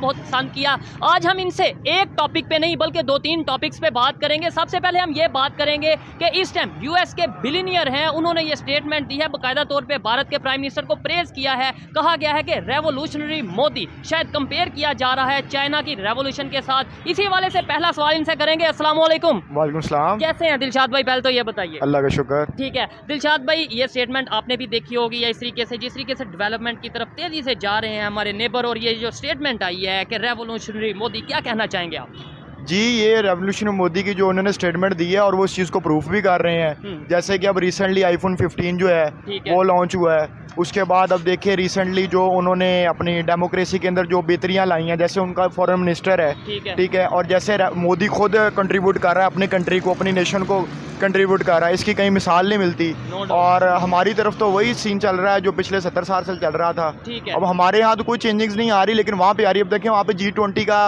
बहुत पसंद किया। आज हम इनसे एक टॉपिक पे नहीं बल्कि 2-3 टॉपिक्स पे बात करेंगे। सबसे पहले हम ये बात करेंगे कि इस टाइम यूएस के बिलियनियर हैं, उन्होंने ये स्टेटमेंट दी है, बाकायदा तौर पे भारत के प्राइम मिनिस्टर को प्रेज किया है। कहा गया है कि रेवोल्यूशनरी मोदी, शायद कंपेयर किया जा रहा है चाइना की रेवोल्यूशन के साथ। इसी वाले से पहला सवाल इनसे करेंगे। अस्सलाम वालेकुम। वालेकुम सलाम। कैसे हैं दिलशाद भाई? पहले तो ये बताइए। अल्लाह का शुक्र। ठीक है दिलशाद भाई, ये स्टेटमेंट आपने भी देखी होगी या इस तरीके से, जिस तरीके से डेवलपमेंट की तरफ तेजी से जा रहे हैं हमारे नेबर, और ये जो स्टेटमेंट आई है कि रेवोल्यूशनरी मोदी, क्या कहना चाहेंगे आप? जी, ये रेवोल्यूशन मोदी की जो उन्होंने स्टेटमेंट दी है और वो इस चीज़ को प्रूफ भी कर रहे हैं। जैसे कि अब रिसेंटली आईफोन 15 जो है वो लॉन्च हुआ है। उसके बाद अब देखिए रिसेंटली जो उन्होंने अपनी डेमोक्रेसी के अंदर जो बेहतरियाँ लाई हैं, जैसे उनका फॉरेन मिनिस्टर है, ठीक है, और जैसे मोदी खुद कंट्रीब्यूट कर रहा है अपनी कंट्री को, अपनी नेशन को कंट्रीब्यूट कर रहा है, इसकी कहीं मिसाल नहीं मिलती। और हमारी तरफ तो वही सीन चल रहा है जो पिछले 70 साल से चल रहा था। अब हमारे यहाँ तो कोई चेंजिंग्स नहीं आ रही, लेकिन वहाँ पे आ रही है। अब देखिए वहाँ पे G20 का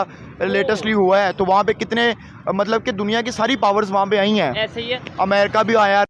लेटेस्टली हुआ है, तो वहाँ पे कितने मतलब कि दुनिया की सारी पावर्स वहाँ पे आई हैं। ऐसे ही है, अमेरिका भी आया,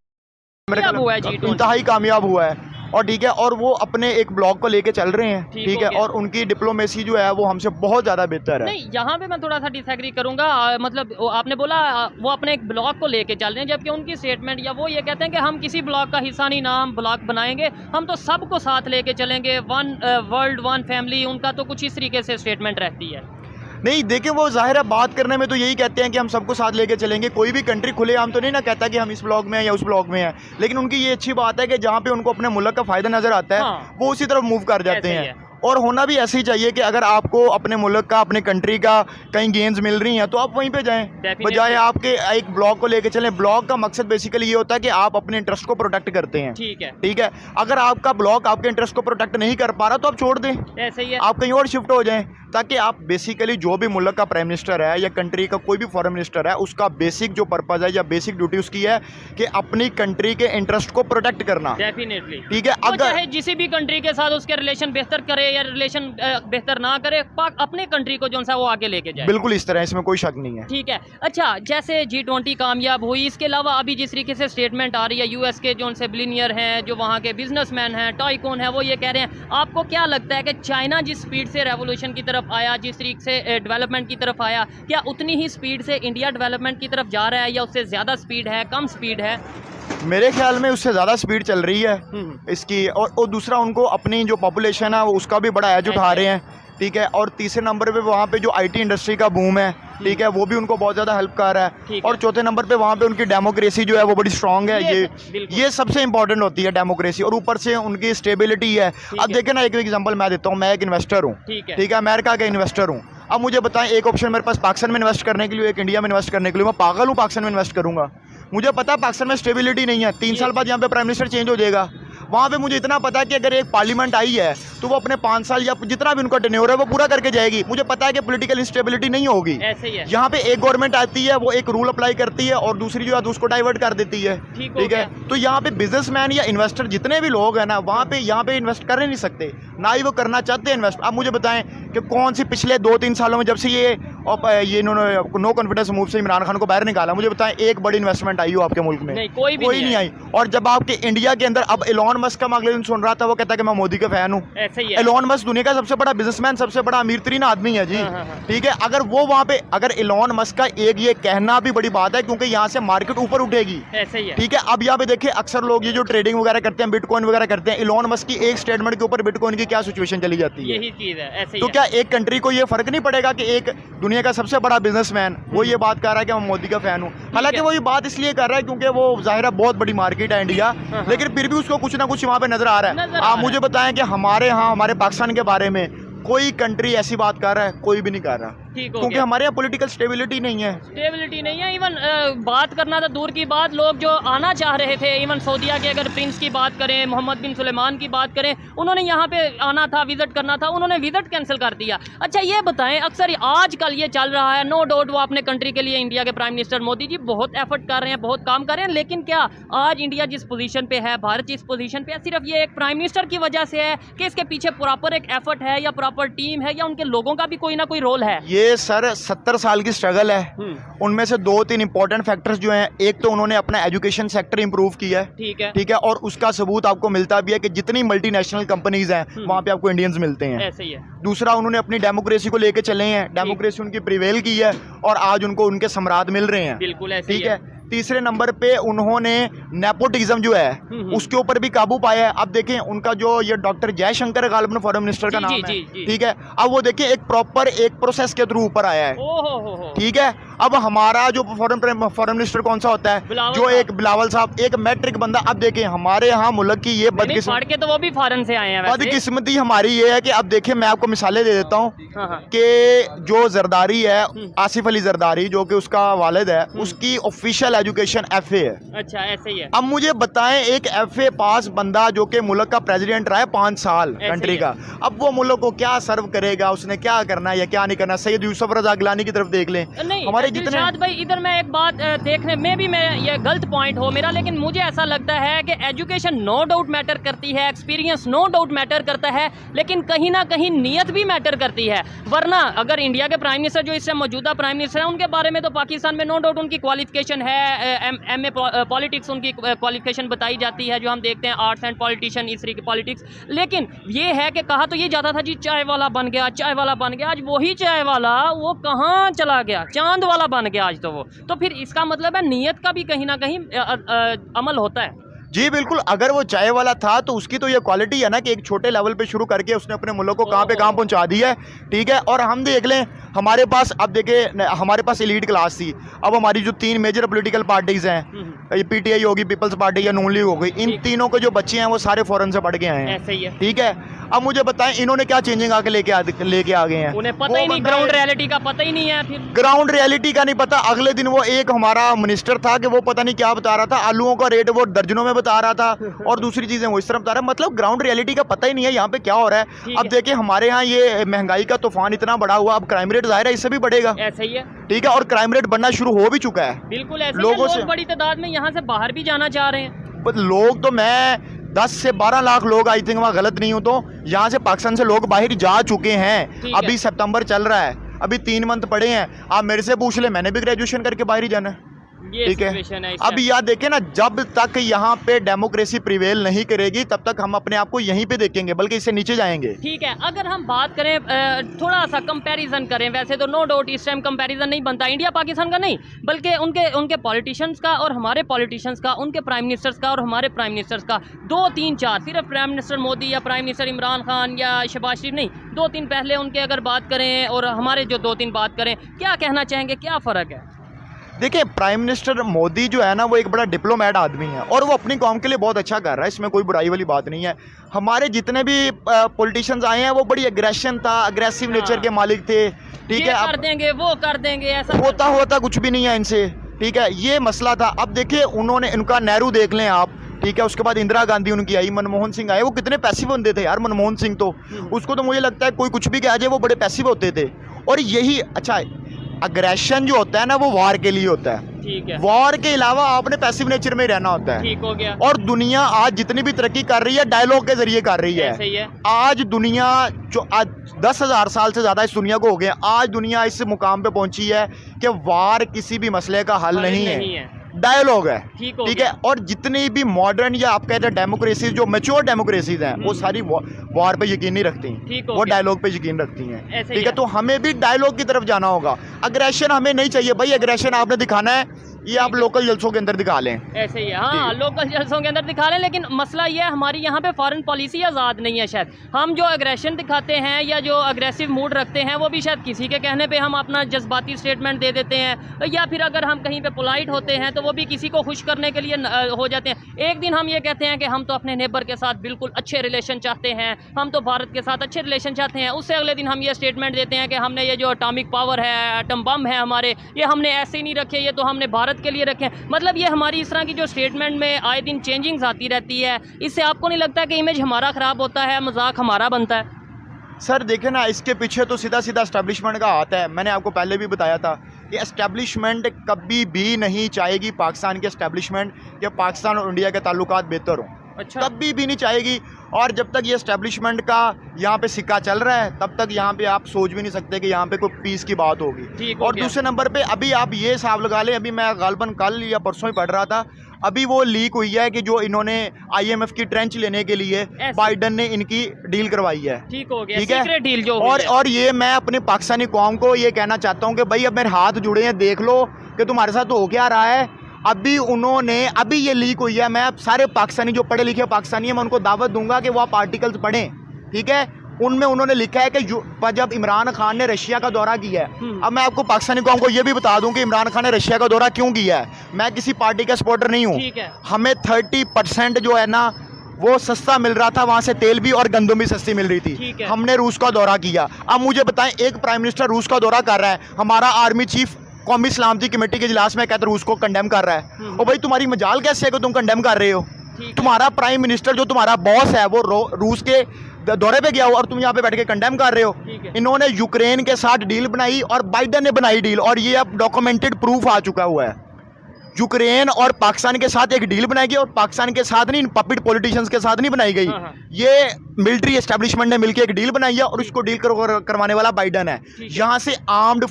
इंतहाई कामयाब हुआ है। और ठीक है, और वो अपने एक ब्लॉक को लेके चल रहे हैं, ठीक है, और उनकी डिप्लोमेसी जो है वो हमसे बहुत ज़्यादा बेहतर है। नहीं, यहाँ पे मैं थोड़ा सा डिसएग्री करूंगा। मतलब आपने बोला वो अपने एक ब्लॉक को लेके चल रहे हैं, जबकि उनकी स्टेटमेंट या वो ये कहते हैं कि हम किसी ब्लॉक का हिस्सा नहीं, ना हम ब्लॉक बनाएंगे, हम तो सबको साथ लेके चलेंगे, वन वर्ल्ड वन फैमिली। उनका तो कुछ इस तरीके से स्टेटमेंट रहती है। नहीं देखिए, वो जाहिर है बात करने में तो यही कहते हैं कि हम सबको साथ लेके चलेंगे। कोई भी कंट्री खुलेआम तो नहीं ना कहता कि हम इस ब्लॉक में हैं या उस ब्लॉक में हैं, लेकिन उनकी ये अच्छी बात है कि जहाँ पे उनको अपने मुल्क का फ़ायदा नज़र आता है, हाँ, वो उसी तरफ मूव कर जाते हैं। और होना भी ऐसे ही चाहिए कि अगर आपको अपने मुल्क का, अपने कंट्री का कहीं गेंस मिल रही हैं तो आप वहीं पे जाएं, बजाय आपके एक ब्लॉक को लेके चलें। ब्लॉक का मकसद बेसिकली ये होता है कि आप अपने इंटरेस्ट को प्रोटेक्ट करते हैं, ठीक है। अगर आपका ब्लॉक आपके इंटरेस्ट को प्रोटेक्ट नहीं कर पा रहा तो आप छोड़ दें, ऐसे ही है, आप कहीं और शिफ्ट हो जाएं, ताकि आप बेसिकली जो भी मुल्क का प्राइम मिनिस्टर है या कंट्री का कोई भी फॉरेन मिनिस्टर है, उसका बेसिक जो पर्पज़ है या बेसिक ड्यूटी उसकी है कि अपनी कंट्री के इंटरेस्ट को प्रोटेक्ट करना। डेफिनेटली, ठीक है। अगर चाहे जिस भी कंट्री के साथ उसके रिलेशन बेहतर करे या रिलेशन बेहतर ना करे, अपने कंट्री को जो सा वो आगे लेके जाए। बिल्कुल इस तरह, इसमें कोई शक नहीं है। ठीक है। अच्छा, जैसे G20 कामयाब हुई, इसके अलावा अभी जिस तरीके से स्टेटमेंट आ रही है यूएस के जो उनसे बिलियनियर हैं, जो वहाँ के बिजनेसमैन हैं, टाइकून है, वो ये कह रहे हैं, आपको क्या लगता है कि चाइना जिस स्पीड से रेवोल्यूशन की तरफ आया, जिस तरीके से डेवलपमेंट की तरफ आया, क्या उतनी ही स्पीड से इंडिया डेवलपमेंट की तरफ जा रहा है या उससे ज़्यादा स्पीड है, कम स्पीड है? मेरे ख्याल में उससे ज़्यादा स्पीड चल रही है इसकी। और दूसरा, उनको अपनी जो पॉपुलेशन है उसका भी बड़ा एज उठा रहे हैं, ठीक है। और तीसरे नंबर पे वहाँ पे जो आईटी इंडस्ट्री का बूम है, ठीक है, वो भी उनको बहुत ज़्यादा हेल्प कर रहा है। और चौथे नंबर पे वहाँ पे उनकी डेमोक्रेसी जो है वो बड़ी स्ट्रांग है। ये सबसे इंपॉर्टेंट होती है डेमोक्रेसी, और ऊपर से उनकी स्टेबिलिटी है। अब देखें ना, एक एग्जांपल मैं देता हूँ। मैं एक इन्वेस्टर हूँ, ठीक है, अमेरिका का इन्वेस्टर हूँ। अब मुझे बताएं, एक ऑप्शन मेरे पास पाकिस्तान में इन्वेस्ट करने के लिए, एक इंडिया में इन्वेस्ट करने के लिए। मैं पागल हूँ पाकिस्तान में इन्वेस्ट करूँगा? मुझे पता है पाकिस्तान में स्टेबिलिटी नहीं है, 3 साल बाद यहाँ पे प्राइम मिनिस्टर चेंज हो जाएगा। वहाँ पे मुझे इतना पता है कि अगर एक पार्लियामेंट आई है तो वो अपने 5 साल या जितना भी उनका टेन्योर है वो पूरा करके जाएगी। मुझे पता है कि पॉलिटिकल इंस्टेबिलिटी नहीं होगी। यहाँ पे एक गवर्नमेंट आती है, वो एक रूल अप्लाई करती है और दूसरी जो है उसको डाइवर्ट कर देती है, ठीक है। तो यहाँ पे बिजनेसमैन या इन्वेस्टर जितने भी लोग हैं ना, वहाँ पे यहाँ पे इन्वेस्ट कर नहीं सकते, ना ही वो करना चाहते हैं इन्वेस्ट। अब मुझे बताएं कि कौन सी पिछले 2-3 सालों में जब से ये इन्होंने नो कॉन्फिडेंस मूव से इमरान खान को बाहर निकाला, मुझे बताएं एक बड़ी इन्वेस्टमेंट आई हो आपके मुल्क में? कोई नहीं आई। और जब आपके इंडिया के अंदर, अब एलोन मस्क का मैं अगले दिन सुन रहा था, वो कहता है कि मैं मोदी का फैन हूँ। एलोन मस्क दुनिया का सबसे बड़ा बिजनेसमैन, सबसे बड़ा अमीर तरीन आदमी है जी, ठीक है। अगर वो वहाँ पे, अगर एलोन मस्क का एक ये कहना भी बड़ी बात है, क्योंकि यहाँ से मार्केट ऊपर उठेगी, ठीक है। अब यहाँ पे देखिए, अक्सर लोग ये जो ट्रेडिंग वगैरह करते हैं, बिटकॉइन वगैरह करते हैं, एलोन मस्क की एक स्टेटमेंट के ऊपर बिटकॉइन की क्या सिचुएशन चली जाती है। यही चीज है, ऐसे ही तो क्या एक कंट्री को ये फर्क नहीं पड़ेगा कि एक दुनिया का सबसे बड़ा बिजनेसमैन वो ये बात कर रहा है कि मैं मोदी का फैन हूँ? हालांकि वो ये बात इसलिए कर रहा है क्योंकि वो जाहिर है बहुत बड़ी मार्केट है इंडिया, लेकिन फिर भी उसको कुछ ना कुछ वहाँ पे नजर आ रहा है। आप मुझे बताएं कि हमारे यहाँ, हमारे पाकिस्तान के बारे में कोई कंट्री ऐसी बात कर रहा है? कोई भी नहीं कर रहा, क्योंकि हमारे यहाँ पॉलिटिकल स्टेबिलिटी नहीं है। इवन बात करना तो दूर की बात, लोग जो आना चाह रहे थे, इवन सऊदीया के अगर प्रिंस की बात करें, मोहम्मद बिन सुलेमान की बात करें, उन्होंने यहाँ पे आना था, विजिट करना था, उन्होंने विजिट कैंसिल कर दिया। अच्छा ये बताएं, अक्सर आजकल ये चल रहा है, नो डाउट वो अपने कंट्री के लिए, इंडिया के प्राइम मिनिस्टर मोदी जी बहुत एफर्ट कर रहे हैं, बहुत काम कर रहे हैं, लेकिन क्या आज इंडिया जिस पोजीशन पे है, भारत जिस पोजीशन पे है, सिर्फ ये एक प्राइम मिनिस्टर की वजह से है कि इसके पीछे प्रॉपर एक एफर्ट है या प्रॉपर टीम है या उनके लोगों का भी कोई ना कोई रोल है? ये सर 70 साल की स्ट्रगल है। उनमें से 2-3 इंपॉर्टेंट फैक्टर्स जो हैं, एक तो उन्होंने अपना एजुकेशन सेक्टर इंप्रूव किया है, ठीक है, और उसका सबूत आपको मिलता भी है कि जितनी मल्टीनेशनल कंपनीज हैं वहाँ पे आपको इंडियंस मिलते हैं। ऐसे ही है। दूसरा, उन्होंने अपनी डेमोक्रेसी को लेके चले हैं, डेमोक्रेसी उनकी प्रिवेल की है और आज उनको उनके सम्राट मिल रहे हैं। बिल्कुल ऐसे ही ठीक है। तीसरे नंबर पे उन्होंने नेपोटिज्म जो है उसके ऊपर भी काबू पाया है। अब देखें उनका जो ये डॉक्टर जयशंकर गालिबन फॉरेन मिनिस्टर का नाम है, ठीक है, अब वो देखिए एक प्रॉपर एक प्रोसेस के थ्रू ऊपर आया है। ठीक है। अब हमारा जो फॉरेन मिनिस्टर कौन सा होता है, जो एक बिलावल साहब, एक मैट्रिक बंदा। अब देखें हमारे यहाँ मुल्क की ये बदकिस्मती, तो वो भी फॉरेन से आए हैं, बदकिस्मती हमारी ये है कि अब देखें मैं आपको मिसालें दे देता हूँ कि जो जरदारी है, आसिफ अली जरदारी, जो कि उसका वालिद है, उसकी ऑफिशियल एजुकेशन FA है। अच्छा, ऐसे ही है। अब मुझे बताएं, एक FA पास बंदा जो कि मुल्क का प्रेसिडेंट रहा है 5 साल कंट्री का, अब वो मुल्क को क्या सर्व करेगा, उसने क्या करना है या क्या नहीं करना। सैयद यूसुफ रजा गिलानी की तरफ देख लें। हमारे जितने भाई, इधर मैं एक बात देखने में भी मैं ये गलत पॉइंट हो मेरा, लेकिन मुझे ऐसा लगता है कि एजुकेशन नो डाउट मैटर करती है, एक्सपीरियंस नो डाउट मैटर करता है, लेकिन कहीं ना कहीं नीयत भी मैटर करती है। वरना अगर इंडिया के प्राइम मिनिस्टर जो इससे मौजूदा प्राइम मिनिस्टर है, उनके बारे में तो पाकिस्तान में नो डाउट उनकी क्वालिफिकेशन है, MA पॉलिटिक्स उनकी क्वालिफिकेशन बताई जाती है, जो हम देखते हैं आर्ट्स एंड पॉलिटिशियन, इस तरह की पॉलिटिक्स। लेकिन ये है कि कहा तो ये जाता था जी चाय वाला बन गया, चाय वाला बन गया, आज वही चाय वाला वो कहाँ चला गया, चांद वाला बन गया आज तो वो। तो फिर इसका मतलब है नीयत का भी कहीं ना कहीं अमल होता है। जी बिल्कुल, अगर वो चाय वाला था तो उसकी तो ये क्वालिटी है ना कि एक छोटे लेवल पे शुरू करके उसने अपने मुल्क को कहाँ पे कहाँ पहुँचा दिया है। ठीक है। और हम देख लें, हमारे पास अब देखें, हमारे पास एलीट क्लास थी। अब हमारी जो 3 मेजर पॉलिटिकल पार्टीज हैं, ये PTI होगी, पीपल्स पार्टी या नून लीग हो गई, इन तीनों के जो बच्चे हैं वो सारे फॉरेन से पढ़ के आए हैं। ऐसे ही है। ठीक है। अब मुझे बताएं, इन्होंने क्या चेंजिंग आके लेके आ गए हैं, उन्हें पता ही नहीं, ग्राउंड रियलिटी का पता ही नहीं है। फिर ग्राउंड रियलिटी का नहीं पता। अगले दिन वो एक हमारा मिनिस्टर था कि वो पता नहीं क्या बता रहा था, आलूओं का रेट वो दर्जनों में बता रहा था और दूसरी चीजें वो इस तरह बता रहा है। मतलब ग्राउंड रियलिटी का पता ही नहीं है यहाँ पे क्या हो रहा है। अब देखिए, हमारे यहाँ ये महंगाई का तूफान इतना बड़ा हुआ, अब क्राइम रेट जाहिर है इससे भी बढ़ेगा। ऐसा ही है। ठीक है। और क्राइम रेट बढ़ना शुरू हो भी चुका है। बिल्कुल ऐसे लोगों से बड़ी तादाद में यहाँ से बाहर भी जाना चाह रहे हैं। लोग तो मैं 10 से 12 लाख लोग, आई थिंक वहाँ गलत नहीं हूँ तो, यहाँ से पाकिस्तान से लोग बाहर जा चुके हैं। अभी सितंबर चल रहा है, अभी 3 मंथ पड़े हैं। आप मेरे से पूछ ले, मैंने भी ग्रेजुएशन करके बाहर ही जाना है। ठीक है। अब याद देखें ना, जब तक यहाँ पे डेमोक्रेसी प्रिवेल नहीं करेगी तब तक हम अपने आप को यहीं पे देखेंगे, बल्कि इससे नीचे जाएंगे। ठीक है। अगर हम बात करें, थोड़ा सा कंपैरिजन करें, वैसे तो नो डाउट इस टाइम कंपैरिजन नहीं बनता इंडिया पाकिस्तान का, नहीं बल्कि उनके पॉलिटिशियंस का और हमारे पॉलिटिशियंस का, उनके प्राइम मिनिस्टर्स का और हमारे प्राइम मिनिस्टर्स का। 2, 3, 4 सिर्फ प्राइम मिनिस्टर मोदी या प्राइम मिनिस्टर इमरान खान या शहबाज शरीफ नहीं, 2-3 पहले उनके अगर बात करें और हमारे जो 2-3 बात करें, क्या कहना चाहेंगे, क्या फ़र्क है? देखिए, प्राइम मिनिस्टर मोदी जो है ना, वो एक बड़ा डिप्लोमेट आदमी है और वो अपनी कौम के लिए बहुत अच्छा कर रहा है, इसमें कोई बुराई वाली बात नहीं है। हमारे जितने भी पॉलिटिशियंस आए हैं वो बड़ी एग्रेशन था, अग्रेसिव नेचर के मालिक थे। ठीक है। कर देंगे, वो कर देंगे, ऐसा होता कुछ भी नहीं है इनसे। ठीक है। ये मसला था। अब देखिए, उन्होंने इनका नेहरू देख लें आप। ठीक है। उसके बाद इंदिरा गांधी उनकी आई, मनमोहन सिंह आए। वो कितने पैसिव बंदे थे यार, मनमोहन सिंह तो, उसको तो मुझे लगता है कोई कुछ भी कहा जाए वो बड़े पैसिव होते थे। और यही अच्छा, अग्रेशन जो होता है ना, वो वार के लिए होता है। ठीक है। वार के अलावा आपने पैसिव नेचर में रहना होता है। ठीक हो गया। और दुनिया आज जितनी भी तरक्की कर रही है, डायलॉग के जरिए कर रही है। सही है। आज दुनिया जो आज 10,000 साल से ज्यादा इस दुनिया को हो गए, आज दुनिया इस मुकाम पे पहुंची है कि वार किसी भी मसले का हल नहीं है, डायलॉग है। ठीक है। और जितनी भी मॉडर्न या आप कहते हैं डेमोक्रेसीज, जो मैच्योर डेमोक्रेसीज हैं, वो सारी वार पे यकीन नहीं रखती, वो डायलॉग पे यकीन रखती हैं। ठीक है। तो हमें भी डायलॉग की तरफ जाना होगा। अग्रेशन हमें नहीं चाहिए भाई। अग्रेशन आपने दिखाना है, ये आप लोकल जलसों के अंदर दिखा लें। ऐसे ही है। हाँ, लोकल जलसों के अंदर दिखा लें, लेकिन मसला ये है, हमारी यहाँ पे फॉरेन पॉलिसी आज़ाद नहीं है। शायद हम जो अग्रेशन दिखाते हैं या जो अग्रेसिव मूड रखते हैं, वो भी शायद किसी के कहने पे हम अपना जज्बाती स्टेटमेंट दे देते हैं, या फिर अगर हम कहीं पे पोलाइट होते हैं तो वो भी किसी को खुश करने के लिए हो जाते हैं। एक दिन हम ये कहते हैं कि हम तो अपने नेबर के साथ बिल्कुल अच्छे रिलेशन चाहते हैं, हम तो भारत के साथ अच्छे रिलेशन चाहते हैं, उससे अगले दिन हम ये स्टेटमेंट देते हैं कि हमने ये जो एटॉमिक पावर है, एटम बम है हमारे, ये हमने ऐसे ही नहीं रखे, ये तो हमने भारत के लिए रखे। मतलब ये हमारी इस तरह की जो स्टेटमेंट में आए दिन चेंजिंग्स आती रहती है, इससे आपको नहीं लगता कि इमेज हमारा ख़राब होता है, मजाक हमारा बनता है? सर देखिए ना, इसके पीछे तो सीधा एस्टेब्लिशमेंट का हाथ है। मैंने आपको पहले भी बताया था कि एस्टेब्लिशमेंट कभी भी नहीं चाहेगी पाकिस्तान के एस्टेब्लिशमेंट कि पाकिस्तान और इंडिया के ताल्लुकात बेहतर हों। अच्छा। कभी भी नहीं चाहेगी। और जब तक ये एस्टेब्लिशमेंट का यहाँ पे सिक्का चल रहा है तब तक यहाँ पे आप सोच भी नहीं सकते कि यहाँ पे कोई पीस की बात होगी। और दूसरे नंबर पे अभी आप ये हिसाब लगा लें, अभी मैं गालबन कल या परसों ही पढ़ रहा था, अभी वो लीक हुई है कि जो इन्होंने IMF की ट्रेंच लेने के लिए बाइडन ने इनकी डील करवाई है। ठीक हो गया, ठीक है, सीक्रेट डील जो और ये मैं अपने पाकिस्तानी कौम को ये कहना चाहता हूँ कि भाई अब मेरे हाथ जुड़े हैं, देख लो कि तुम्हारे साथ हो क्या रहा है। अभी ये लीक हुई है, मैं सारे पाकिस्तानी जो पढ़े लिखे पाकिस्तानी हैं मैं उनको दावत दूंगा कि वो आप आर्टिकल्स पढ़ें। ठीक है, उनमें उन्होंने लिखा है कि जब इमरान खान ने रशिया का दौरा किया है, अब मैं आपको पाकिस्तानी कौम को ये भी बता दूं कि इमरान खान ने रशिया का दौरा क्यों किया है। मैं किसी पार्टी का सपोर्टर नहीं हूँ, हमें 30% जो है ना वो सस्ता मिल रहा था, वहां से तेल भी और गंदम भी सस्ती मिल रही थी। हमने रूस का दौरा किया। अब मुझे बताएं, एक प्राइम मिनिस्टर रूस का दौरा कर रहा है, हमारा आर्मी चीफ कौमी सलामती कमेटी के इजलास में कहते रूस को कंडेम कर रहा है। और भाई तुम्हारी मजाल कैसे है कि तुम कंडेम कर रहे हो? तुम्हारा प्राइम मिनिस्टर जो तुम्हारा बॉस है वो रूस के दौरे पे गया हो और तुम यहाँ पे बैठ के कंडेम कर रहे हो। इन्होंने यूक्रेन के साथ डील बनाई और बाइडन ने बनाई डील, और ये अब डॉक्यूमेंटेड प्रूफ आ चुका हुआ है। यूक्रेन और पाकिस्तान के साथ एक डील बनाई गई, और पाकिस्तान के साथ नहीं, इन पपिट पॉलिटिशियंस के साथ नहीं बनाई गई। ये मिलिट्री एस्टेब्लिशमेंट ने मिलकर एक डील बनाई है और उसको डील करवाने वाला बाइडन है। यहाँ से आर्म्ड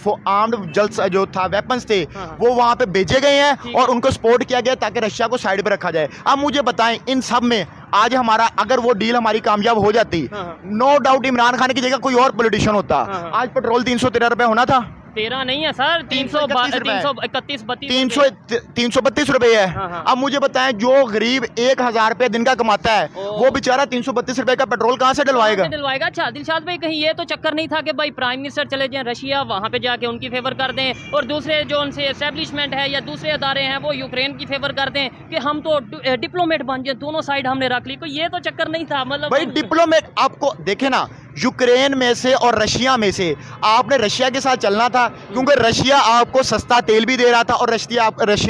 जो था वेपन्स थे वो वहाँ पे भेजे गए हैं और उनको सपोर्ट किया गया ताकि रशिया को साइड पे रखा जाए। अब मुझे बताएं, इन सब में आज हमारा अगर वो डील हमारी कामयाब हो जाती, नो डाउट इमरान खान की जगह कोई और पॉलिटिशियन होता। आज पेट्रोल 313 रुपए होना था, 13 नहीं है सर, 332 रुपए है। अब मुझे बताएं, जो गरीब 1000 रुपए दिन का कमाता है वो बेचारा 332 रुपए का पेट्रोल कहाँ से डलवाएगा? अच्छा दिलशाद भाई, कहीं ये तो चक्कर नहीं था कि भाई प्राइम मिनिस्टर चले जाएं रशिया, वहाँ पे जाके उनकी फेवर कर दें, और दूसरे जो उनसे एस्टेब्लिशमेंट है या दूसरे अदारे हैं वो यूक्रेन की फेवर कर दें कि हम तो डिप्लोमेट बन जाए, दोनों साइड हमने रख ली? कोई ये तो चक्कर नहीं था? मतलब भाई डिप्लोमेट, आपको देखे ना, यूक्रेन में से और रशिया में से आपने रशिया के साथ चलना था, क्योंकि रशिया आपको सस्ता तेल भी दे रहा था और रशिया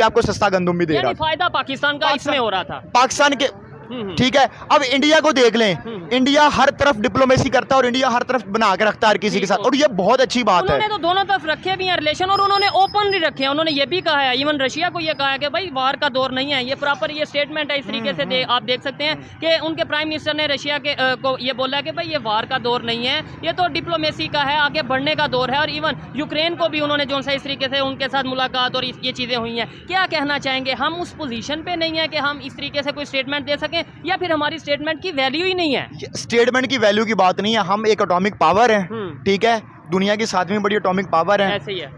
आपको सस्ता गंदम भी दे रहा था। फायदा पाकिस्तान का इसमें हो रहा था, पाकिस्तान के। ठीक है, अब इंडिया को देख लें, इंडिया हर तरफ डिप्लोमेसी करता है और इंडिया हर तरफ बना के रखता है हर किसी के साथ, और ये बहुत अच्छी बात है। उन्होंने तो दोनों तरफ रखे भी हैं रिलेशन, और उन्होंने ओपनली रखे हैं। उन्होंने ये भी कहा है, इवन रशिया को ये कहा है कि भाई वार का दौर नहीं है। ये प्रॉपर ये स्टेटमेंट है, इस तरीके से आप देख सकते हैं कि उनके प्राइम मिनिस्टर ने रशिया के को ये बोला कि भाई ये वार का दौर नहीं है, ये तो डिप्लोमेसी का है, आगे बढ़ने का दौर है। और इवन यूक्रेन को भी उन्होंने जो इस तरीके से उनके साथ मुलाकात और ये चीज़ें हुई हैं। क्या कहना चाहेंगे, हम उस पोजीशन पे नहीं है कि हम इस तरीके से कोई स्टेटमेंट दे सकें, या फिर हमारी स्टेटमेंट की वैल्यू ही नहीं है? स्टेटमेंट की वैल्यू की बात नहीं है, हम एक एटॉमिक पावर है। ठीक है, दुनिया की 7वीं बड़ी एटॉमिक पावर है, ऐसे ही है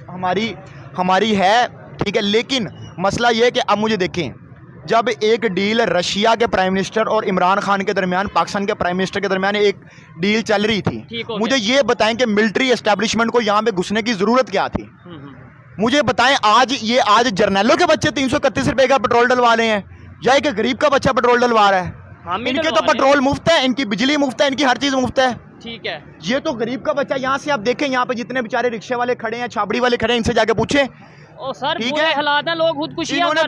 हमारी है। ठीक है, लेकिन मसला ये है कि अब मुझे देखें, जब एक डील रशिया के प्राइम मिनिस्टर और इमरान खान के दरमियान, पाकिस्तान के प्राइम मिनिस्टर के दरमियान एक डील चल रही थी, मुझे ये बताएं कि मिलिट्री एस्टेब्लिशमेंट को यहाँ पे घुसने की जरूरत क्या थी? मुझे बताएं, आज जर्नैलों के बच्चे 331 रुपए का पेट्रोल डलवा रहे हैं, या एक गरीब का बच्चा पेट्रोल डलवा रहा है? इनके तो पेट्रोल मुफ्त है, इनकी बिजली मुफ्त है, इनकी हर चीज मुफ्त है। ठीक है, ये तो गरीब का बच्चा, यहाँ से आप देखें, यहाँ पे जितने बेचारे रिक्शे वाले खड़े हैं, छाबड़ी वाले खड़े हैं, इनसे जाके पूछें। सर ठीक है, हालात हैं, लोग खुदकुशी इन्होंने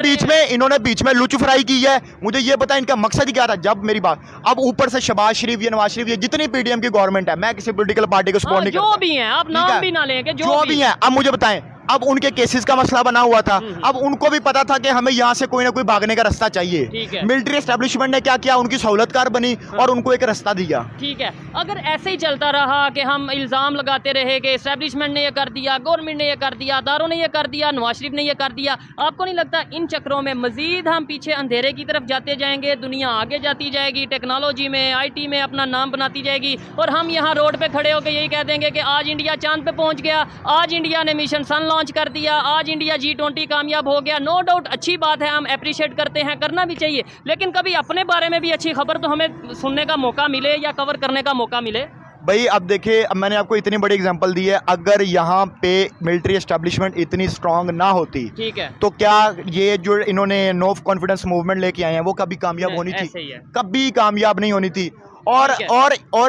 बीच में लुच फ्राई की है। मुझे ये पता इनका मकसद क्या था? जब मेरी बात, अब ऊपर से शहबाज शरीफ, ये नवाज शरीफ, ये जितनी पीडीएम की गवर्नमेंट है, मैं किसी पॉलिटिकल पार्टी को सपोर्ट नहीं करता, जो भी हैं, आप नाम भी ना लेंगे, जो भी हैं। अब मुझे बताएं, अब उनके केसेस का मसला बना हुआ था, अब उनको भी पता था कि हमें यहाँ से कोई ना कोई भागने का रास्ता चाहिए। मिलिट्री एस्टेब्लिशमेंट ने क्या किया, उनकी सहूलतकार बनी और उनको एक रास्ता दिया। ठीक है, अगर ऐसे ही चलता रहा कि हम इल्ज़ाम लगाते रहे कि एस्टेब्लिशमेंट ने ये कर दिया, गवर्नमेंट ने ये कर दिया, अदारों ने ये कर दिया, नवाज शरीफ ने ये कर दिया, आपको नहीं लगता इन चक्रों में मजीद हम पीछे अंधेरे की तरफ जाते जाएंगे? दुनिया आगे जाती जाएगी, टेक्नोलॉजी में, IT में अपना नाम बनाती जाएगी, और हम यहाँ रोड पे खड़े होकर यही कह देंगे कि आज इंडिया चांद पे पहुँच गया, आज इंडिया ने मिशन सन लॉन्च कर दिया, आज इंडिया G20 कामयाब हो गया। नो डाउट अच्छी बात है, हम अप्रिशिएट करते हैं, करना भी चाहिए, लेकिन कभी अपने बारे में भी अच्छी खबर तो हमें सुनने का मौका मिले या कवर करने का मौका मिले। भाई अब देखिए, अब मैंने आपको इतनी बड़ी एग्जांपल दी है, अगर यहाँ पे मिलिट्री एस्टेब्लिशमेंट इतनी स्ट्रांग ना होती, ठीक है, तो क्या ये जो इन्होंने नो कॉन्फिडेंस मूवमेंट लेके आए हैं वो कभी कामयाब होनी थी? कभी कामयाब नहीं होनी थी। और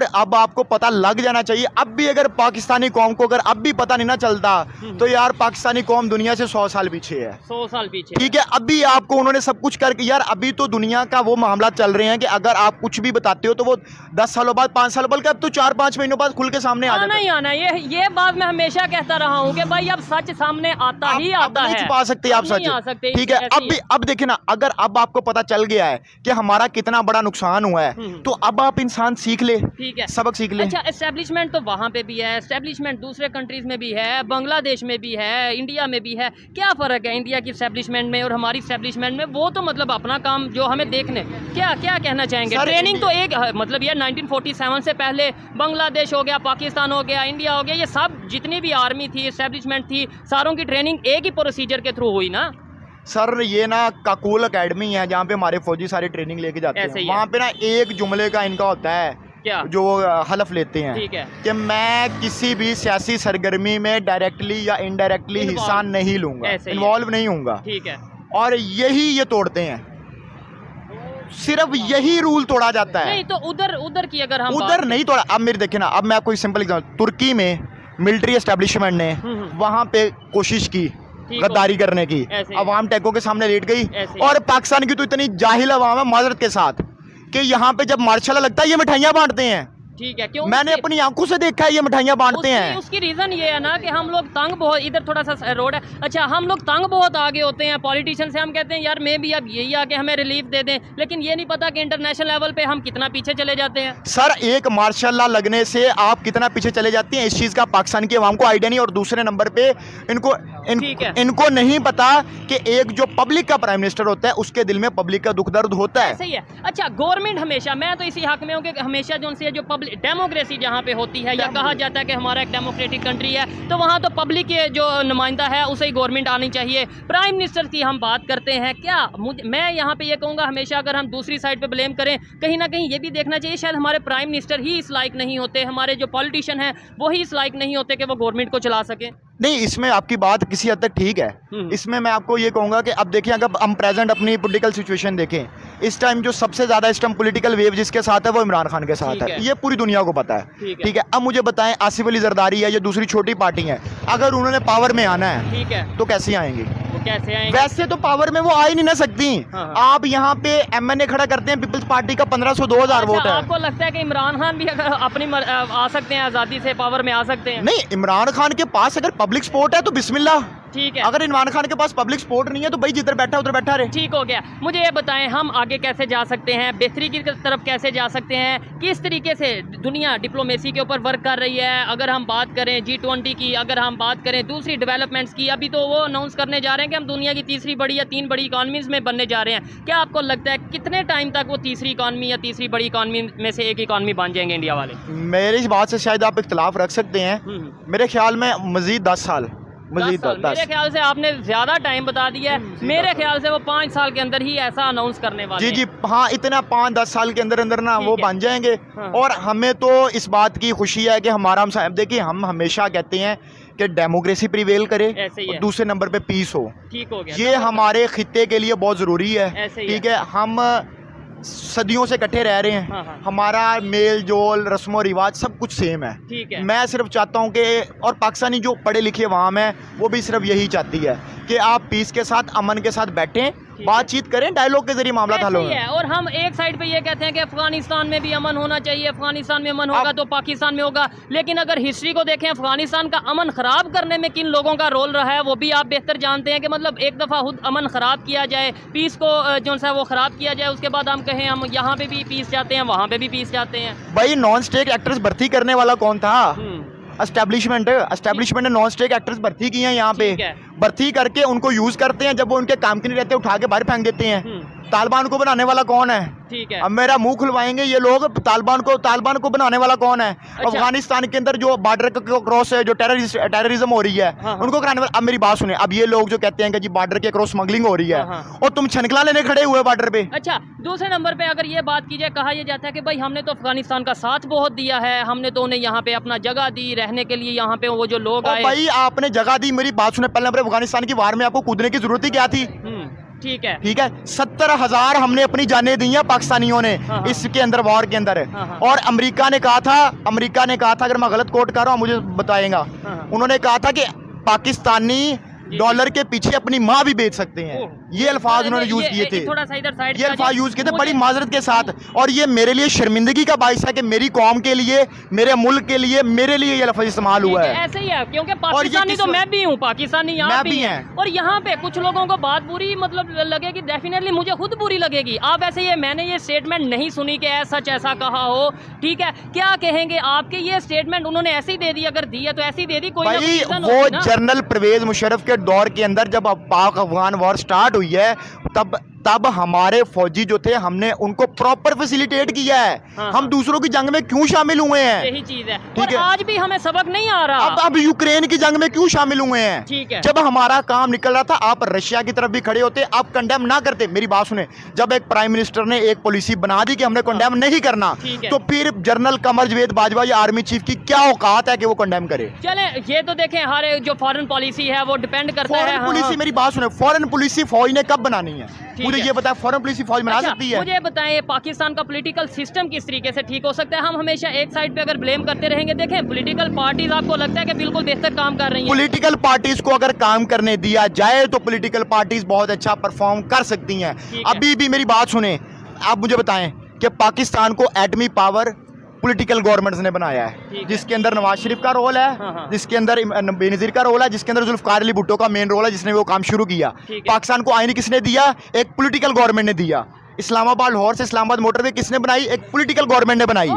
अब आपको पता लग जाना चाहिए, अब भी अगर पाकिस्तानी कौम को अगर अब भी पता नहीं ना चलता तो यार पाकिस्तानी कौम दुनिया से 100 साल पीछे है, 100 साल पीछे। ठीक है, अभी आपको उन्होंने सब कुछ करके, यार अभी तो दुनिया का वो मामला चल रहे हैं कि अगर आप कुछ भी बताते हो तो वो 10 सालों बाद, 5 साल, बल्कि अब तो 4-5 महीनों बाद खुल के सामने आना ही आना। ये बात मैं हमेशा कहता रहा हूँ कि भाई अब सच सामने आता ही आता है, छुपा सकते आप सच, ठीक है। अब देखिए ना, अगर अब आपको पता चल गया है कि हमारा कितना बड़ा नुकसान हुआ है, तो अब आप इंसान सीख ले, ठीक है, सबक सीख ले। अच्छा, एस्टेब्लिशमेंट तो वहाँ पे भी है, एस्टेब्लिशमेंट दूसरे कंट्रीज में भी है, बांग्लादेश में भी है, इंडिया में भी है। क्या फ़र्क है इंडिया की एस्टेब्लिशमेंट में और हमारी एस्टेब्लिशमेंट में? वो तो मतलब अपना काम जो हमें देखने, क्या क्या कहना चाहेंगे? ट्रेनिंग तो एक मतलब ये 1947 से पहले बांग्लादेश हो गया, पाकिस्तान हो गया, इंडिया हो गया, ये सब जितनी भी आर्मी थी, एस्टेब्लिशमेंट थी, सारों की ट्रेनिंग एक ही प्रोसीजर के थ्रू हुई ना? सर ये ना काकूल एकेडमी है जहाँ पे हमारे फौजी सारी ट्रेनिंग लेके जाते हैं। वहाँ पे ना एक जुमले का इनका होता है क्या? जो हलफ लेते हैं, ठीक है, कि मैं किसी भी सियासी सरगर्मी में डायरेक्टली या इनडायरेक्टली हिस्सा नहीं लूंगा, इन्वॉल्व नहीं होऊंगा। ठीक है, और यही ये तोड़ते हैं, सिर्फ यही रूल तोड़ा जाता है। नहीं तो उधर की अगर हम उधर नहीं तोड़ा। अब मेरे देखिए ना, अब मैं आपको सिंपल एग्जांपल, तुर्की में मिलिट्री एस्टेब्लिशमेंट ने वहां पे कोशिश की गद्दारी करने की, अवाम टैंकों के सामने लेट गई। और पाकिस्तान की तो इतनी जाहिल अवाम है माजरत के साथ कि यहाँ पे जब मार्शल लगता है ये मिठाइयाँ बांटते हैं। ठीक है, क्यों? मैंने अपनी आंखों से देखा है ये मिठाइयाँ बांटते हैं। उसकी रीजन ये है ना कि हम लोग तंग बहुत, इधर थोड़ा सा रोड है, अच्छा, हम लोग तंग बहुत आगे होते हैं पॉलिटिशियन से। हम कहते हैं यार मैं भी अब यही आके हमें रिलीफ दे दें, लेकिन ये नहीं पता कि इंटरनेशनल लेवल पे हम कितना पीछे चले जाते हैं। सर एक मार्शल लॉ लगने से आप कितना पीछे चले जाते हैं, इस चीज का पाकिस्तान की आवाम को आइडिया नहीं। और दूसरे नंबर पे इनको नहीं पता कि एक जो पब्लिक का प्राइम मिनिस्टर होता है उसके दिल में पब्लिक का दुख दर्द होता है। सही है। अच्छा, गवर्नमेंट हमेशा, मैं तो इसी हक में हूँ कि हमेशा जो पब्लिक डेमोक्रेसी जहाँ पे होती है, या कहा जाता है कि हमारा एक डेमोक्रेटिक कंट्री है, तो वहाँ तो पब्लिक के जो नुमाइंदा है उसे ही गवर्नमेंट आनी चाहिए। प्राइम मिनिस्टर की हम बात करते हैं, क्या मैं यहाँ पे ये कहूँगा, हमेशा अगर हम दूसरी साइड पे ब्लेम करें, कहीं ना कहीं ये भी देखना चाहिए शायद हमारे प्राइम मिनिस्टर ही इस लायक नहीं होते, हमारे जो पॉलिटिशियन हैं वो ही इस लायक नहीं होते कि वो गवर्नमेंट को चला सके। नहीं, इसमें आपकी बात किसी हद तक ठीक है। इसमें मैं आपको ये कहूँगा कि अब देखिए, अगर हम प्रेजेंट अपनी पॉलिटिकल सिचुएशन देखें, इस टाइम जो सबसे ज़्यादा इस टाइम पॉलिटिकल वेव जिसके साथ है वो इमरान खान के साथ है। ये पूरी दुनिया को पता है। ठीक है, अब मुझे बताएं, आसिफ अली जरदारी है, ये दूसरी छोटी पार्टी है, अगर उन्होंने पावर में आना है, ठीक है, तो कैसे आएंगी? कैसे आएंगे? वैसे तो पावर में वो आ ही नहीं ना सकती। आप यहाँ पे एमएनए खड़ा करते हैं, पीपल्स पार्टी का 1500-2000 वोट है। आपको लगता है कि इमरान खान भी अगर अपनी आ सकते हैं, आज़ादी से पावर में आ सकते हैं? नहीं, इमरान खान के पास अगर पब्लिक सपोर्ट है तो बिस्मिल्लाह। ठीक है, अगर इमरान खान के पास पब्लिक सपोर्ट नहीं है तो भाई जिधर बैठा उधर बैठा रहे। ठीक हो गया। मुझे ये बताएं, हम आगे कैसे जा सकते हैं, बेहतरी की तरफ कैसे जा सकते हैं, किस तरीके से दुनिया डिप्लोमेसी के ऊपर वर्क कर रही है? अगर हम बात करें G20 की, अगर हम बात करें दूसरी डेवलपमेंट्स की, अभी तो वो अनाउंस करने जा रहे हैं कि हम दुनिया की तीसरी बड़ी या 3 बड़ी इकॉनमीज में बनने जा रहे हैं। क्या आपको लगता है कितने टाइम तक वो तीसरी इकॉनमी या तीसरी बड़ी इकॉनमी में से एक इकॉनमी बन जाएंगे इंडिया वाले? मेरी इस बात से शायद आप इख्तलाफ रख सकते हैं। मेरे ख्याल में मजीद 10 साल, मजीद 10। मेरे ख्याल से आपने ज्यादा टाइम बता दिया है। मेरे ख्याल से वो 5 साल के अंदर ही ऐसा अनाउंस करने वाले हैं। जी, हाँ, इतना 5-10 साल के अंदर अंदर ना वो बन जाएंगे। और हमें तो इस बात की खुशी है कि हमारा, हम देखिए, हम हमेशा कहते हैं कि डेमोक्रेसी प्रिवेल करे और दूसरे नंबर पे पीस हो। ठीक हो गया, ये हमारे खित्ते के लिए बहुत ज़रूरी है। ठीक है, हम सदियों से इकट्ठे रह रहे हैं। हमारा मेल जोल, रस्मो रिवाज सब कुछ सेम है। ठीक है, मैं सिर्फ चाहता हूँ कि, और पाकिस्तानी जो पढ़े लिखे अवाम है वो भी सिर्फ यही चाहती है कि आप पीस के साथ, अमन के साथ बैठें, बातचीत करें, डायलॉग के जरिए मामला हल होगा। और हम एक साइड पे ये कहते हैं कि अफगानिस्तान में भी अमन होना चाहिए, अफगानिस्तान में अमन होगा तो पाकिस्तान में होगा, लेकिन अगर हिस्ट्री को देखें, अफगानिस्तान का अमन खराब करने में किन लोगों का रोल रहा है वो भी आप बेहतर जानते हैं कि मतलब एक दफ़ा खुद अमन खराब किया जाए, पीस को जो सा वो खराब किया जाए, उसके बाद हम कहें हम यहाँ पे भी पीस जाते हैं, वहाँ पे भी पीस जाते हैं। भाई नॉन स्टेट एक्टर्स भर्ती करने वाला कौन था? एस्टेब्लिशमेंट ने नॉन स्टेट एक्टर्स भर्ती किए हैं यहाँ पे, भर्ती करके उनको यूज करते हैं, जब वो उनके काम के नहीं रहते उठा के बाहर फेंक देते हैं। तालिबान को बनाने वाला कौन है? ठीक है, अब मेरा मुंह खुलवाएंगे ये लोग, तालिबान को बनाने वाला कौन है? अच्छा। अफगानिस्तान के अंदर जो बॉर्डर को क्रॉस है, जो टेररिज्म हो रही है, उनको कराने वाला। अब मेरी बात सुने, अब ये लोग जो कहते हैं कि जी बॉर्डर के क्रॉस स्मगलिंग हो रही है, और तुम छनकला लेने खड़े हुए बॉर्डर पे। अच्छा, दूसरे नंबर पे अगर ये बात की जाए, कहा यह जाता है कि भाई हमने तो अफगानिस्तान का साथ बहुत दिया है, हमने तो उन्हें यहाँ पे अपना जगह दी रहने के लिए, यहाँ पे वो जो लोग आए। भाई आपने जगह दी, मेरी बात सुने, पहले नंबर अफगानिस्तान की वार में आपको कूदने की जरूरत ही क्या थी? ठीक है, 70,000 हमने अपनी जानें दी हैं पाकिस्तानियों ने इसके अंदर, वॉर के अंदर। और अमेरिका ने कहा था, अगर मैं गलत कोट कर रहा हूँ मुझे बताएगा, उन्होंने कहा था कि पाकिस्तानी डॉलर के पीछे अपनी माँ भी बेच सकते हैं। ये अल्फाज उन्होंने यूज किए थे, थोड़ा सा इधर साइड ये अल्फाज यूज किए थे बड़ी माजरत के साथ, और ये मेरे लिए शर्मिंदगी का बाइस है कि मेरी कौम के लिए, मेरे मुल्क के लिए, मेरे लिए ये लफ्ज इस्तेमाल हुआ है। ऐसे ही है, क्योंकि पाकिस्तानी तो मैं भी हूँ, पाकिस्तानी यहाँ भी है, और यहाँ पे कुछ लोगों को बात बुरी मतलब लगेगी, डेफिनेटली मुझे खुद बुरी लगेगी। आप ऐसे ये मैंने ये स्टेटमेंट नहीं सुनी कि ऐसा सच ऐसा कहा हो, ठीक है, क्या कहेंगे आपके ये स्टेटमेंट उन्होंने ऐसी दे दी, अगर दी है तो ऐसी दे दी, कोई भाई वो जनरल परवेज मुशर्रफ के दौर के अंदर जब पाक अफगान वॉर स्टार्ट हुई है तब हमारे फौजी जो थे हमने उनको प्रॉपर फैसिलिटेट किया है। हम दूसरों की जंग में क्यों शामिल हुए हैं, यही चीज है, और आज भी हमें सबक नहीं आ रहा। अब यूक्रेन की जंग में क्यों शामिल हुए हैं, ठीक है, जब हमारा काम निकल रहा था आप रशिया की तरफ भी खड़े होते, आप कंडेम ना करते। मेरी बात सुने, जब एक प्राइम मिनिस्टर ने एक पॉलिसी बना दी कि हमने कंडेम नहीं करना, तो फिर जनरल कमर जवेद बाजवा या आर्मी चीफ की क्या औकात है कि वो कंडेम करे। चले ये तो देखें, हर जो फॉरेन पॉलिसी है वो डिपेंड करता है। फॉरेन पॉलिसी, मेरी बात सुने, फॉरेन पॉलिसी फौज ने कब बनानी है, मुझे ये बताया, फॉरेन पॉलिसी फौज बना सकती है। मुझे बताएं पाकिस्तान का पॉलिटिकल सिस्टम किस तरीके से ठीक हो सकता है। हम हमेशा एक साइड पे अगर ब्लेम करते रहेंगे, देखें पॉलिटिकल पार्टीज आपको लगता है कि बिल्कुल बेहतर काम कर रही हैं। पॉलिटिकल पार्टीज को अगर काम करने दिया जाए तो पॉलिटिकल पार्टीज बहुत अच्छा परफॉर्म कर सकती हैं। अभी भी मेरी बात सुने, आप मुझे बताएं कि पाकिस्तान को एटमी पावर पॉलिटिकल गवर्नमेंट्स ने बनाया है, जिसके अंदर नवाज शरीफ का रोल है, जिसके अंदर बेनजीर का रोल है, जिसके अंदर जुल्फकार अली भुट्टो का मेन रोल है, जिसने वो काम शुरू किया। पाकिस्तान को आईन किसने दिया, एक पॉलिटिकल गवर्नमेंट ने दिया। इस्लामाबाद लाहौर से इस्लामाबाद मोटरवे किसने बनाई, एक पॉलिटिकल गवर्नमेंट ने बनाई।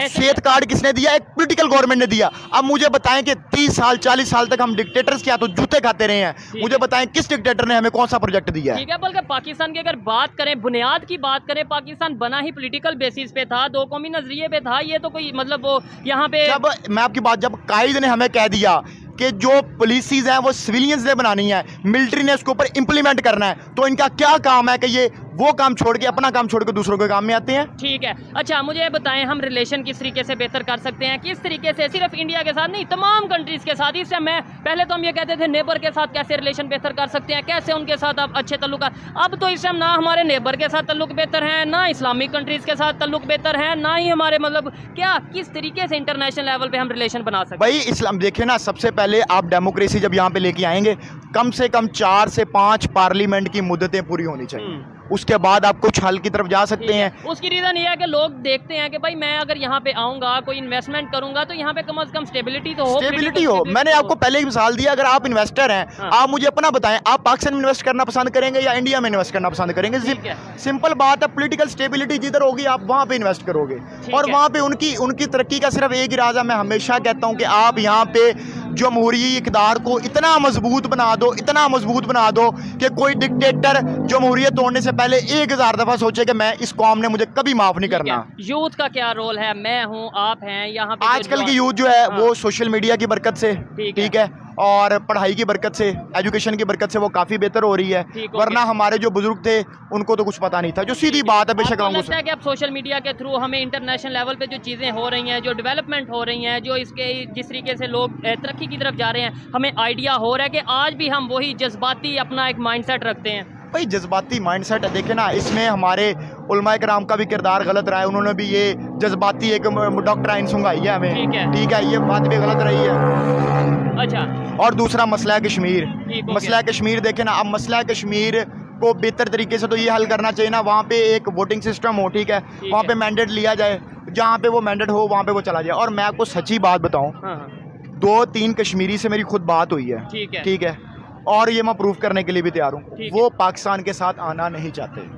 सेहत कार्ड किसने दिया, एक पॉलिटिकल गवर्नमेंट ने दिया। अब मुझे बताएं कि 30 साल 40 साल तक हम डिक्टेटर्स क्या तो जूते खाते रहे हैं, मुझे बताएं किस डिक्टेटर ने हमें कौन सा प्रोजेक्ट दिया है। ठीक है, बल्कि पाकिस्तान की अगर बात करें, बुनियाद की बात करें, पाकिस्तान बना ही पॉलिटिकल बेसिस पे था, दो कौमी नजरिए पे था। ये तो कोई मतलब वो यहाँ पे जब मैं आपकी बात, जब कायद ने हमें कह दिया कि जो पॉलिसीज हैं वो सिविलियंस ने बनानी है, मिलिट्री ने उसके ऊपर इंप्लीमेंट करना है, तो इनका क्या काम है कि ये वो काम छोड़ के, अपना काम छोड़ के दूसरों के काम में आते हैं। ठीक है, अच्छा मुझे बताएं हम रिलेशन किस तरीके से बेहतर कर सकते हैं, किस तरीके से, सिर्फ इंडिया के साथ नहीं तमाम कंट्रीज के साथ। इससे मैं पहले तो हम ये कहते थे नेबर के साथ कैसे रिलेशन बेहतर कर सकते हैं, कैसे उनके साथ आप अच्छे तल्लुक, अब तो इस टाइम ना हमारे नेबर के साथ तल्लुक बेहतर हैं, ना इस्लामिक कंट्रीज के साथ तल्लुक बेहतर हैं, ना ही हमारे मतलब क्या किस तरीके से इंटरनेशनल लेवल पे हम रिलेशन बना सकते हैं। भाई इस्लाम देखिए ना, सबसे पहले आप डेमोक्रेसी जब यहाँ पे लेके आएंगे, कम से कम 4 से 5 पार्लियामेंट की मुद्दतें पूरी होनी चाहिए, उसके बाद आप कुछ हल की तरफ जा सकते हैं। उसकी रीजन ये है कि लोग देखते हैं कि भाई मैं अगर यहाँ पे आऊंगा, कोई इन्वेस्टमेंट करूंगा, तो यहाँ पे कम से कम स्टेबिलिटी तो हो, स्टेबिलिटी हो। मैंने आपको पहले ही मिसाल दिया, अगर आप इन्वेस्टर हैं, आप मुझे अपना बताएं, आप पाकिस्तान में इन्वेस्ट करना पसंद करेंगे या इंडिया में इन्वेस्ट करना पसंद करेंगे। सिंपल बात है, पॉलिटिकल स्टेबिलिटी जिधर होगी आप वहाँ पे इन्वेस्ट करोगे, और वहाँ पे उनकी तरक्की का सिर्फ एक ही राज है। मैं हमेशा कहता हूँ कि आप यहाँ पे जमहूरी इक़्तिदार को इतना मजबूत बना दो, इतना मजबूत बना दो कि कोई डिक्टेटर जमहूरियत तोड़ने से पहले 1000 दफा सोचे कि मैं इस कौम ने मुझे कभी माफ नहीं करना। यूथ का क्या रोल है, मैं हूँ आप हैं यहाँ पे, आजकल की यूथ जो है वो सोशल मीडिया की बरकत से, ठीक है, और पढ़ाई की बरकत से, एजुकेशन की बरकत से वो काफ़ी बेहतर हो रही है, वरना हमारे जो बुजुर्ग थे उनको तो कुछ पता नहीं था, जो सीधी बात है। बेशक लगता है कि अब सोशल मीडिया के थ्रू हमें इंटरनेशनल लेवल पे जो चीज़ें हो रही हैं, जो डेवलपमेंट हो रही हैं, जो इसके जिस तरीके से लोग तरक्की की तरफ जा रहे हैं, हमें आइडिया हो रहा है कि आज भी हम वही जज्बाती अपना एक माइंडसेट रखते हैं। भाई जज्बाती माइंडसेट है, देखे ना, इसमें हमारे उलमा कराम का भी किरदार गलत रहा है, उन्होंने भी ये जज्बाती एक डॉक्ट्राइन सुंघाई है हमें, ठीक है, ये बात भी गलत रही है। अच्छा, और दूसरा मसला कश्मीर, मसला कश्मीर देखे ना, अब मसला कश्मीर को बेहतर तरीके से तो ये हल करना चाहिए ना, वहाँ पे एक वोटिंग सिस्टम हो, ठीक है, वहाँ पे मैंडेट लिया जाए, जहाँ पे वो मैंडेट हो वहाँ पे वो चला जाए। और मैं आपको सच्ची बात बताऊँ, 2-3 कश्मीरी से मेरी खुद बात हुई है, ठीक है, और ये मैं प्रूफ करने के लिए भी तैयार हूँ, वो पाकिस्तान के साथ आना नहीं चाहते।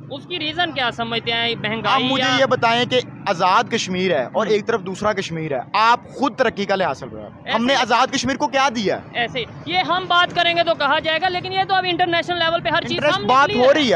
उसकी रीजन क्या समझते हैं, महंगाई? आप मुझे ये बताएं कि आज़ाद कश्मीर है और एक तरफ दूसरा कश्मीर है, आप खुद तरक्की का ले हासिल कर रहे हैं, हमने आज़ाद कश्मीर को क्या दिया? ऐसे ये हम बात करेंगे तो कहा जाएगा, लेकिन ये तो अब इंटरनेशनल लेवल पे हर चीज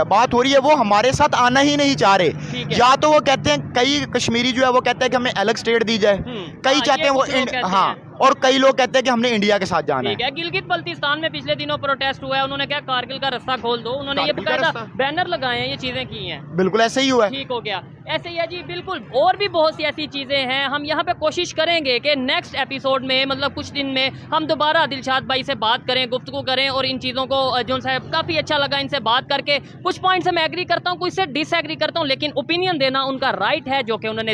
बात हो रही है, वो हमारे साथ आना ही नहीं चाह रहे। या तो वो कहते हैं, कई कश्मीरी जो है वो कहते हैं कि हमें अलग स्टेट दी जाए, कई चाहते हैं वो, हाँ, और कई लोग कहते हैं कि हमने इंडिया के साथ जाना है। गिलगित बल्तिस्तान में पिछले दिनों प्रोटेस्ट हुआ है, उन्होंने क्या कारगिल का रास्ता खोल दो, उन्होंने ये बकायदा बैनर लगाए हैं, ये चीजें की हैं। बिल्कुल ऐसे ही हुआ है, ठीक हो गया, ऐसे ही है जी, बिल्कुल। और भी बहुत सी ऐसी चीजें हैं, हम यहाँ पे कोशिश करेंगे कि नेक्स्ट एपिसोड में, मतलब कुछ दिन में, हम दोबारा दिलशाद भाई से बात करें, गुफ्तगू करें, और इन चीज़ों को जो साहब काफ़ी अच्छा लगा इनसे बात करके। कुछ पॉइंट से मैं एग्री करता हूँ, कुछ से डिसएग्री करता हूँ, लेकिन ओपिनियन देना उनका राइट है जो कि उन्होंने